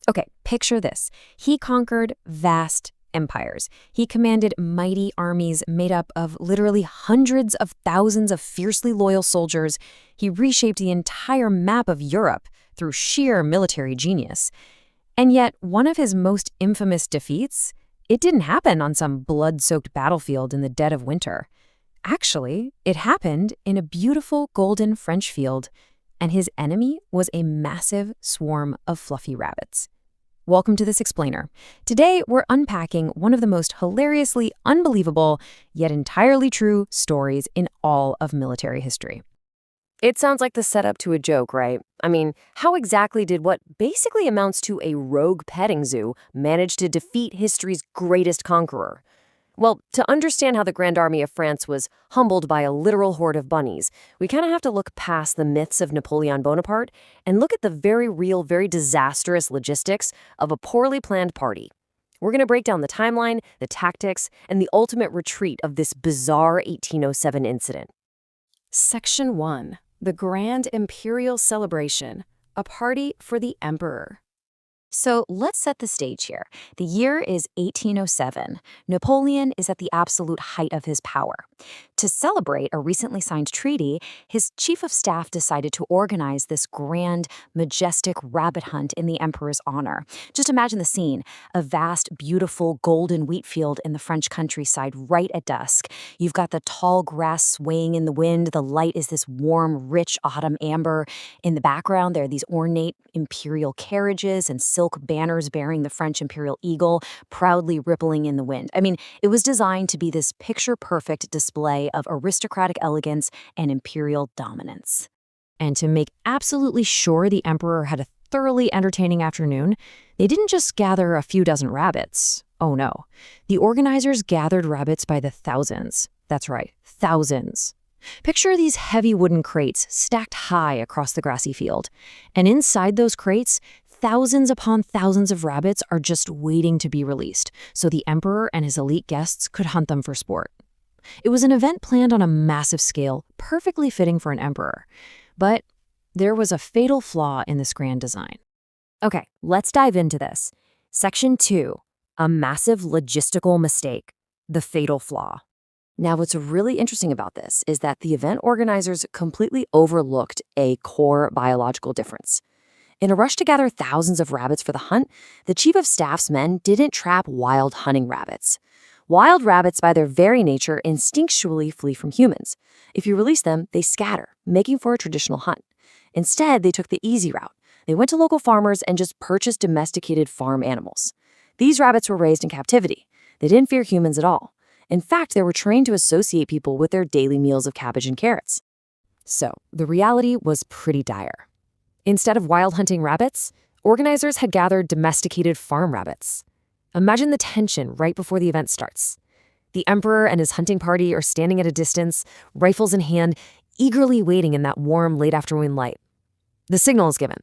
Okay, picture this. He conquered vast empires. He commanded mighty armies made up of literally hundreds of thousands of fiercely loyal soldiers. He reshaped the entire map of Europe through sheer military genius. And yet, one of his most infamous defeats, it didn't happen on some blood-soaked battlefield in the dead of winter. Actually, it happened in a beautiful golden French field, and his enemy was a massive swarm of fluffy rabbits. Welcome to This Explainer. Today, we're unpacking one of the most hilariously unbelievable, yet entirely true stories in all of military history. It sounds like the setup to a joke, right? I mean, how exactly did what basically amounts to a rogue petting zoo manage to defeat history's greatest conqueror? Well, to understand how the Grand Army of France was humbled by a literal horde of bunnies, we kind of have to look past the myths of Napoleon Bonaparte and look at the very real, very disastrous logistics of a poorly planned party. We're going to break down the timeline, the tactics, and the ultimate retreat of this bizarre 1807 incident. Section 1. The Grand Imperial Celebration, a party for the Emperor. So let's set the stage here. The year is 1807. Napoleon is at the absolute height of his power. To celebrate a recently signed treaty, his chief of staff decided to organize this grand, majestic rabbit hunt in the emperor's honor. Just imagine the scene, a vast, beautiful golden wheat field in the French countryside right at dusk. You've got the tall grass swaying in the wind. The light is this warm, rich autumn amber. In the background, there are these ornate imperial carriages and silk banners bearing the French imperial eagle proudly rippling in the wind. I mean, it was designed to be this picture-perfect display of aristocratic elegance and imperial dominance. And to make absolutely sure the emperor had a thoroughly entertaining afternoon, they didn't just gather a few dozen rabbits. Oh no. The organizers gathered rabbits by the thousands. That's right, thousands. Picture these heavy wooden crates stacked high across the grassy field. And inside those crates, thousands upon thousands of rabbits are just waiting to be released, so the emperor and his elite guests could hunt them for sport. It was an event planned on a massive scale, perfectly fitting for an emperor. But there was a fatal flaw in this grand design. Okay, let's dive into this. Section 2. A massive logistical mistake. The fatal flaw. Now, what's really interesting about this is that the event organizers completely overlooked a core biological difference. In a rush to gather thousands of rabbits for the hunt, the chief of staff's men didn't trap wild hunting rabbits. Wild rabbits, by their very nature, instinctually flee from humans. If you release them, they scatter, making for a traditional hunt. Instead, they took the easy route. They went to local farmers and just purchased domesticated farm animals. These rabbits were raised in captivity. They didn't fear humans at all. In fact, they were trained to associate people with their daily meals of cabbage and carrots. So, the reality was pretty dire. Instead of wild hunting rabbits, organizers had gathered domesticated farm rabbits. Imagine the tension right before the event starts. The emperor and his hunting party are standing at a distance, rifles in hand, eagerly waiting in that warm late afternoon light. The signal is given.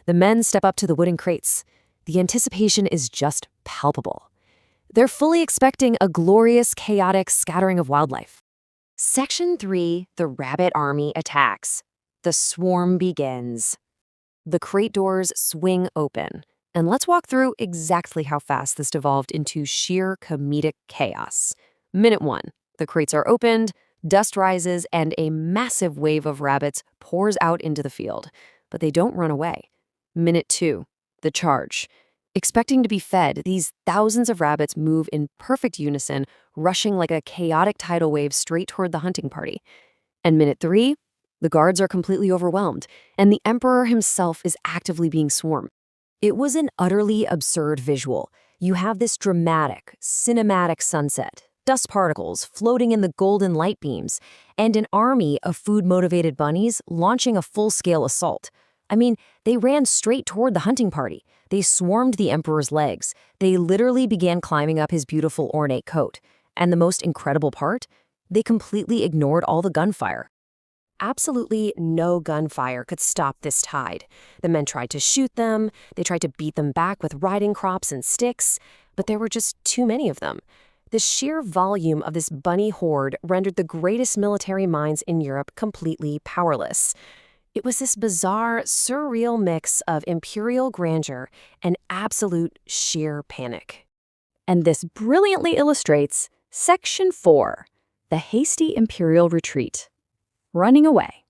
The men step up to the wooden crates. The anticipation is just palpable. They're fully expecting a glorious, chaotic scattering of wildlife. Section 3, the rabbit army attacks. The swarm begins. The crate doors swing open. And let's walk through exactly how fast this devolved into sheer comedic chaos. Minute 1, the crates are opened, dust rises, and a massive wave of rabbits pours out into the field. But they don't run away. Minute 2, the charge. Expecting to be fed, these thousands of rabbits move in perfect unison, rushing like a chaotic tidal wave straight toward the hunting party. And minute 3, the guards are completely overwhelmed, and the emperor himself is actively being swarmed. It was an utterly absurd visual. You have this dramatic, cinematic sunset, dust particles floating in the golden light beams, and an army of food-motivated bunnies launching a full-scale assault. I mean, they ran straight toward the hunting party. They swarmed the emperor's legs. They literally began climbing up his beautiful ornate coat. And the most incredible part? They completely ignored all the gunfire. Absolutely no gunfire could stop this tide. The men tried to shoot them, they tried to beat them back with riding crops and sticks, but there were just too many of them. The sheer volume of this bunny horde rendered the greatest military minds in Europe completely powerless. It was this bizarre, surreal mix of imperial grandeur and absolute sheer panic. And this brilliantly illustrates Section 4, the hasty imperial retreat. Running away.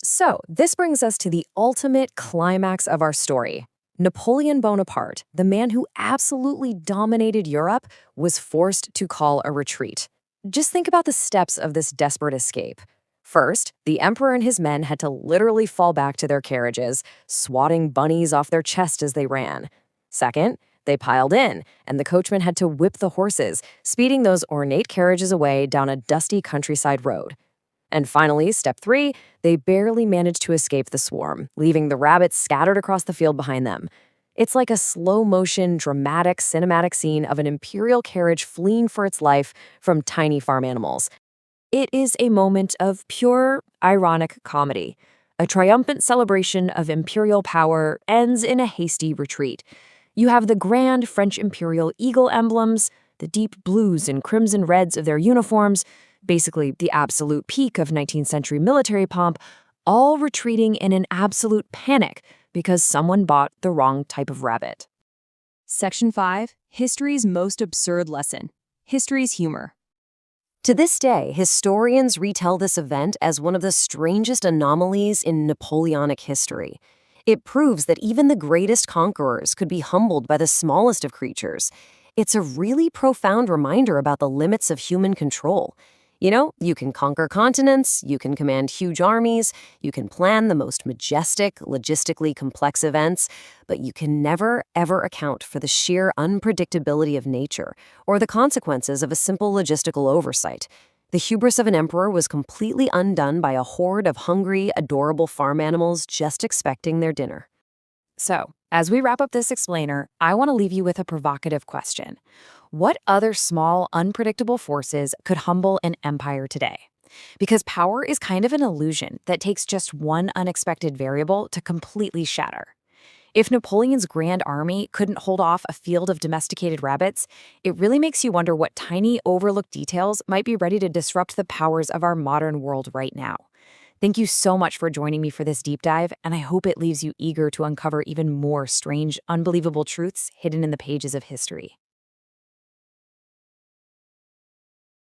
So, this brings us to the ultimate climax of our story. Napoleon Bonaparte, the man who absolutely dominated Europe, was forced to call a retreat. Just think about the steps of this desperate escape. First, the emperor and his men had to literally fall back to their carriages, swatting bunnies off their chest as they ran. Second, they piled in, and the coachman had to whip the horses, speeding those ornate carriages away down a dusty countryside road. And finally, step 3, they barely managed to escape the swarm, leaving the rabbits scattered across the field behind them. It's like a slow-motion, dramatic, cinematic scene of an imperial carriage fleeing for its life from tiny farm animals. It is a moment of pure, ironic comedy. A triumphant celebration of imperial power ends in a hasty retreat. You have the grand French imperial eagle emblems, the deep blues and crimson reds of their uniforms, basically the absolute peak of 19th century military pomp, all retreating in an absolute panic because someone bought the wrong type of rabbit. Section 5, History's most absurd lesson. History's humor. To this day, historians retell this event as one of the strangest anomalies in Napoleonic history. It proves that even the greatest conquerors could be humbled by the smallest of creatures. It's a really profound reminder about the limits of human control. You know, you can conquer continents, you can command huge armies, you can plan the most majestic, logistically complex events, but you can never, ever account for the sheer unpredictability of nature or the consequences of a simple logistical oversight. The hubris of an emperor was completely undone by a horde of hungry, adorable farm animals just expecting their dinner. So, as we wrap up this explainer, I want to leave you with a provocative question. What other small, unpredictable forces could humble an empire today? Because power is kind of an illusion that takes just one unexpected variable to completely shatter. If Napoleon's grand army couldn't hold off a field of domesticated rabbits, it really makes you wonder what tiny, overlooked details might be ready to disrupt the powers of our modern world right now. Thank you so much for joining me for this deep dive, and I hope it leaves you eager to uncover even more strange, unbelievable truths hidden in the pages of history.